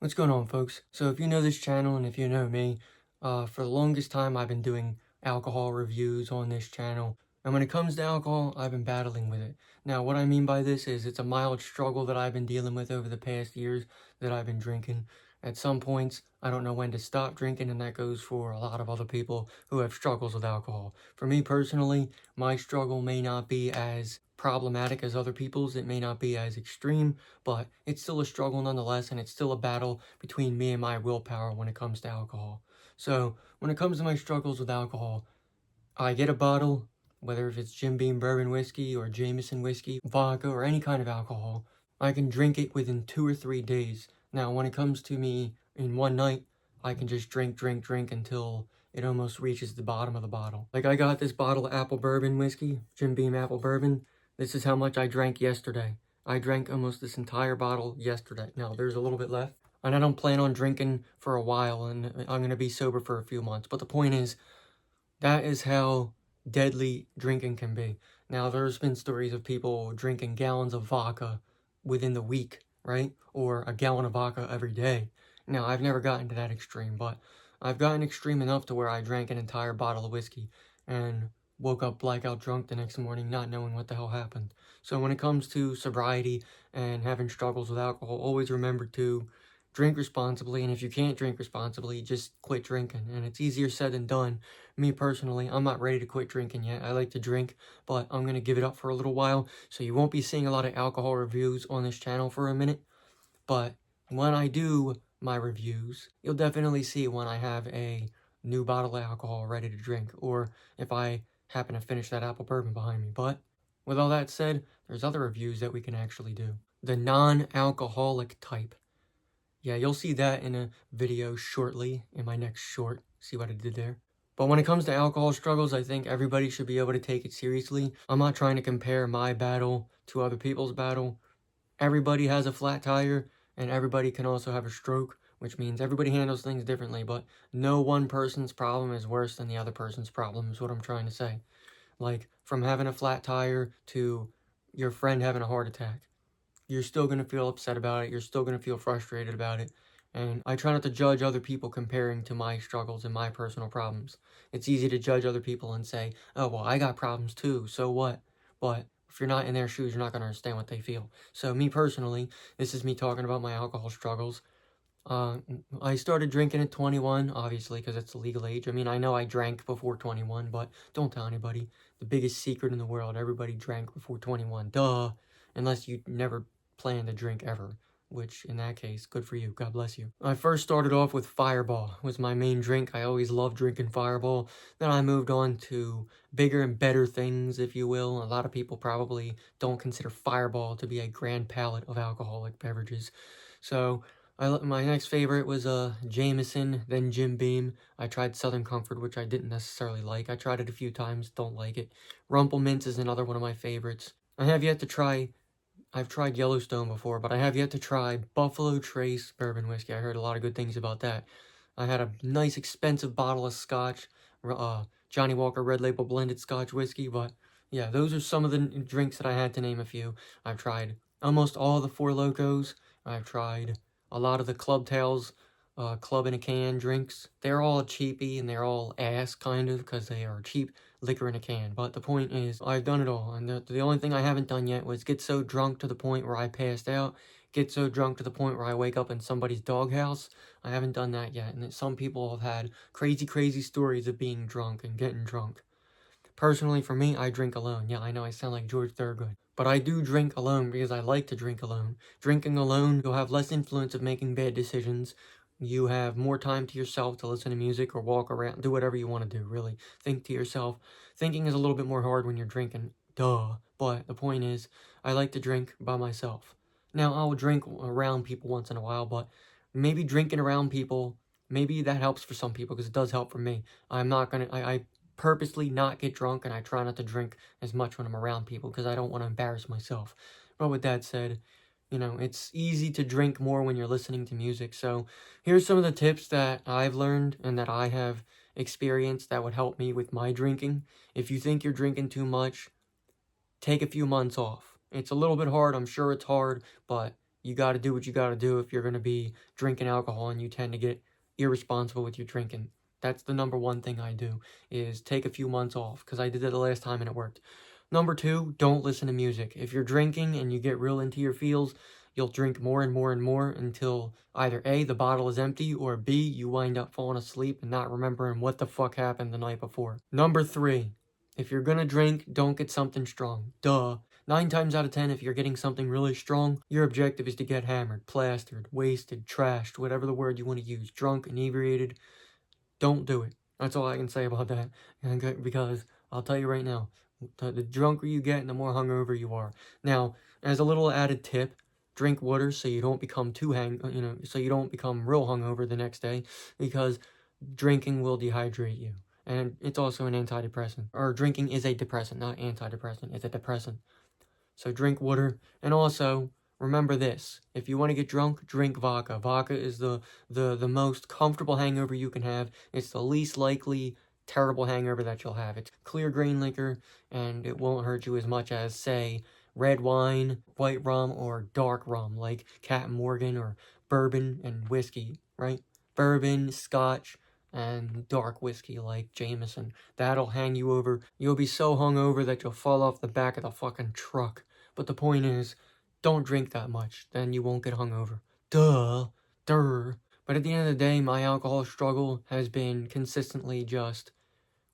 What's going on, folks? So if you know this channel and if you know me, for the longest time I've been doing alcohol reviews on this channel. And when it comes to alcohol, I've been battling with it. Now, what I mean by this is it's a mild struggle that I've been dealing with over the past years that I've been drinking. At some points, I don't know when to stop drinking, and that goes for a lot of other people who have struggles with alcohol. For me personally, my struggle may not be as problematic as other people's. It may not be as extreme, but it's still a struggle nonetheless, and it's still a battle between me and my willpower when it comes to alcohol. So, when it comes to my struggles with alcohol, I get a bottle, whether if it's Jim Beam bourbon whiskey or Jameson whiskey, vodka, or any kind of alcohol. I can drink it within 2 or 3 days. Now, when it comes to me in one night, I can just drink until it almost reaches the bottom of the bottle. Like, I got this bottle of apple bourbon whiskey, Jim Beam apple bourbon. This is how much I drank yesterday. I drank almost this entire bottle yesterday. Now, there's a little bit left. And I don't plan on drinking for a while, and I'm going to be sober for a few months. But the point is, that is how deadly drinking can be. Now, there's been stories of people drinking gallons of vodka within the week, right? Or a gallon of vodka every day. Now, I've never gotten to that extreme, but I've gotten extreme enough to where I drank an entire bottle of whiskey and woke up blackout drunk the next morning not knowing what the hell happened. So when it comes to sobriety and having struggles with alcohol, always remember to drink responsibly, and if you can't drink responsibly, just quit drinking. And it's easier said than done. Me personally, I'm not ready to quit drinking yet. I like to drink, but I'm going to give it up for a little while, so you won't be seeing a lot of alcohol reviews on this channel for a minute. But when I do my reviews, you'll definitely see when I have a new bottle of alcohol ready to drink, or if I happen to finish that apple bourbon behind me. But with all that said, there's other reviews that we can actually do. The non-alcoholic type. Yeah, you'll see that in a video shortly, in my next short. See what I did there? But when it comes to alcohol struggles, I think everybody should be able to take it seriously. I'm not trying to compare my battle to other people's battle. Everybody has a flat tire, and everybody can also have a stroke, which means everybody handles things differently, but no one person's problem is worse than the other person's problem, is what I'm trying to say. Like, from having a flat tire to your friend having a heart attack. You're still going to feel upset about it. You're still going to feel frustrated about it. And I try not to judge other people comparing to my struggles and my personal problems. It's easy to judge other people and say, oh, well, I got problems too, so what? But if you're not in their shoes, you're not going to understand what they feel. So me personally, this is me talking about my alcohol struggles. I started drinking at 21, obviously, because it's the legal age. I mean, I know I drank before 21, but don't tell anybody. The biggest secret in the world, everybody drank before 21. Duh. Unless you never plan to drink ever, which in that case, good for you. God bless you. I first started off with Fireball, was my main drink. I always loved drinking Fireball. Then I moved on to bigger and better things, if you will. A lot of people probably don't consider Fireball to be a grand palette of alcoholic beverages. So my next favorite was Jameson, then Jim Beam. I tried Southern Comfort, which I didn't necessarily like. I tried it a few times, don't like it. Rumple Mints is another one of my favorites. I've tried Yellowstone before, but I have yet to try Buffalo Trace bourbon whiskey. I heard a lot of good things about that. I had a nice expensive bottle of scotch, Johnny Walker Red Label blended scotch whiskey, but yeah, those are some of the drinks that I had to name a few. I've tried almost all the Four Locos. I've tried a lot of the Club Tales, Club in a Can drinks. They're all cheapy and they're all ass, kind of, because they are cheap liquor in a can. But the point is, I've done it all, and the only thing I haven't done yet was get so drunk to the point where I passed out, get so drunk to the point where I wake up in somebody's doghouse. I haven't done that yet, and some people have had crazy stories of being drunk and getting drunk. Personally, for me, I drink alone. Yeah, I know I sound like George Thorogood, but I do drink alone because I like to drink alone. Drinking alone, you'll have less influence of making bad decisions. You have more time to yourself to listen to music or walk around, do whatever you want to do, really. Think to yourself. Thinking is a little bit more hard when you're drinking, duh. But the point is, I like to drink by myself. Now, I'll drink around people once in a while, but maybe drinking around people, maybe that helps for some people because it does help for me. I'm not gonna, I purposely not get drunk, and I try not to drink as much when I'm around people because I don't want to embarrass myself. But with that said, you know, it's easy to drink more when you're listening to music. So here's some of the tips that I've learned and that I have experienced that would help me with my drinking. If you think you're drinking too much, take a few months off. It's a little bit hard, I'm sure it's hard, but you got to do what you got to do if you're going to be drinking alcohol and you tend to get irresponsible with your drinking. That's the number one thing I do, is take a few months off, because I did it the last time and it worked. Number two, don't listen to music. If you're drinking and you get real into your feels, you'll drink more and more and more until either A, the bottle is empty, or B, you wind up falling asleep and not remembering what the fuck happened the night before. Number three, if you're gonna drink, don't get something strong. Duh. 9 times out of 10, if you're getting something really strong, your objective is to get hammered, plastered, wasted, trashed, whatever the word you want to use, drunk, inebriated. Don't do it. That's all I can say about that. Because I'll tell you right now, the drunker you get, the more hungover you are. Now, as a little added tip, drink water so you don't become so you don't become real hungover the next day, because drinking will dehydrate you. And it's also an antidepressant. Or drinking is a depressant, not antidepressant. It's a depressant. So drink water. And also, remember this. If you want to get drunk, drink vodka. Vodka is the most comfortable hangover you can have. It's the least likely terrible hangover that you'll have. It's clear grain liquor, and it won't hurt you as much as, say, red wine, white rum, or dark rum, like Captain Morgan, or bourbon and whiskey, right? Bourbon, scotch, and dark whiskey like Jameson. That'll hang you over. You'll be so hungover that you'll fall off the back of the fucking truck. But the point is, don't drink that much, then you won't get hungover. Duh. But at the end of the day, my alcohol struggle has been consistently just,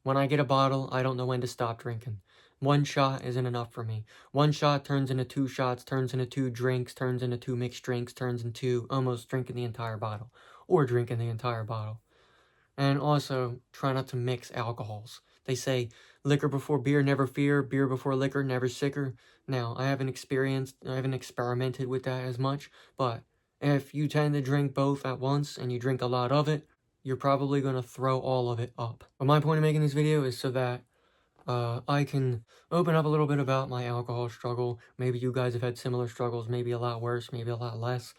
when I get a bottle, I don't know when to stop drinking. One shot isn't enough for me. One shot turns into 2 shots, turns into 2 drinks, turns into 2 mixed drinks, turns into almost drinking the entire bottle. Or drinking the entire bottle. And also, try not to mix alcohols. They say, liquor before beer, never fear. Beer before liquor, never sicker. Now, I haven't experimented with that as much, but if you tend to drink both at once and you drink a lot of it, you're probably going to throw all of it up. But my point of making this video is so that I can open up a little bit about my alcohol struggle. Maybe you guys have had similar struggles, maybe a lot worse, maybe a lot less.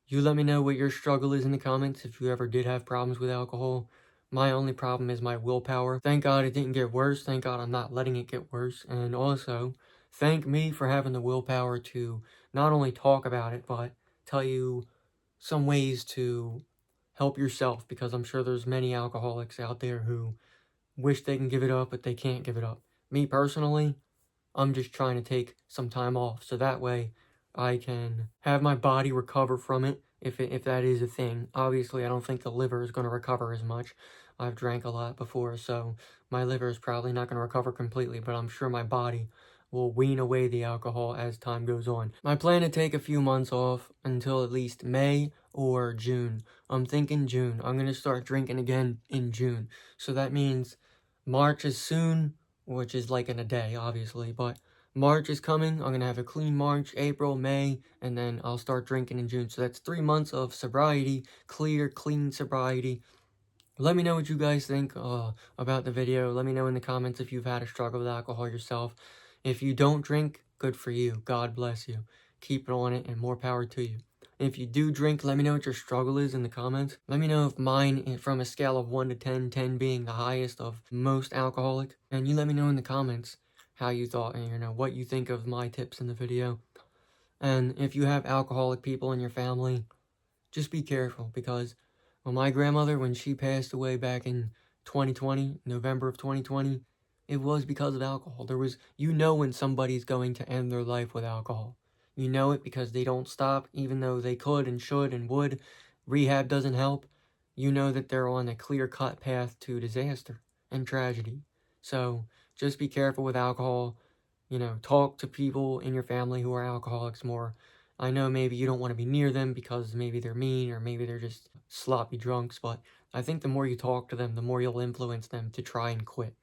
You let me know what your struggle is in the comments if you ever did have problems with alcohol. My only problem is my willpower. Thank God it didn't get worse. Thank God I'm not letting it get worse. And also, thank me for having the willpower to not only talk about it, but tell you some ways to help yourself, because I'm sure there's many alcoholics out there who wish they can give it up, but they can't give it up. Me personally, I'm just trying to take some time off, so that way I can have my body recover from it, if that is a thing. Obviously, I don't think the liver is going to recover as much. I've drank a lot before, so my liver is probably not going to recover completely, but I'm sure my body will wean away the alcohol as time goes on. I plan to take a few months off until at least May or June. I'm thinking June. I'm going to start drinking again in June. So that means March is soon, which is like in a day, obviously, but March is coming. I'm going to have a clean March, April, May, and then I'll start drinking in June. So that's 3 months of sobriety, clear, clean sobriety. Let me know what you guys think about the video. Let me know in the comments if you've had a struggle with alcohol yourself. If you don't drink, good for you. God bless you. Keep it on it, and more power to you. If you do drink, let me know what your struggle is in the comments. Let me know if mine, from a scale of 1 to 10, 10 being the highest of most alcoholic. And you let me know in the comments how you thought, and what you think of my tips in the video. And if you have alcoholic people in your family, just be careful, because my grandmother, when she passed away back in 2020, November of 2020, it was because of alcohol. When somebody's going to end their life with alcohol. You know it because they don't stop, even though they could and should and would. Rehab doesn't help. You know that they're on a clear-cut path to disaster and tragedy. So just be careful with alcohol. Talk to people in your family who are alcoholics more. I know maybe you don't want to be near them because maybe they're mean or maybe they're just sloppy drunks, but I think the more you talk to them, the more you'll influence them to try and quit.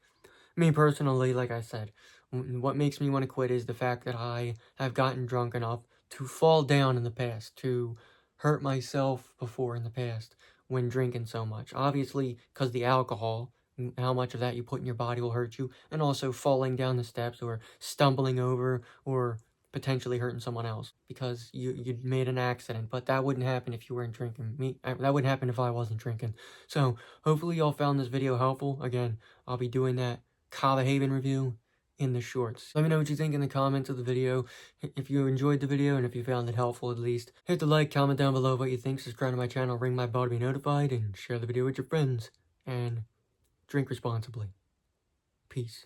Me personally, like I said, what makes me want to quit is the fact that I have gotten drunk enough to fall down in the past, to hurt myself before in the past when drinking so much. Obviously, because the alcohol, how much of that you put in your body will hurt you, and also falling down the steps or stumbling over or potentially hurting someone else because you made an accident. But that wouldn't happen if you weren't drinking. That wouldn't happen if I wasn't drinking. So hopefully y'all found this video helpful. Again, I'll be doing that Cava Haven review in the shorts. Let me know what you think in the comments of the video. If you enjoyed the video and if you found it helpful at least, hit the like, comment down below what you think, subscribe to my channel, ring my bell to be notified, and share the video with your friends. And drink responsibly. Peace.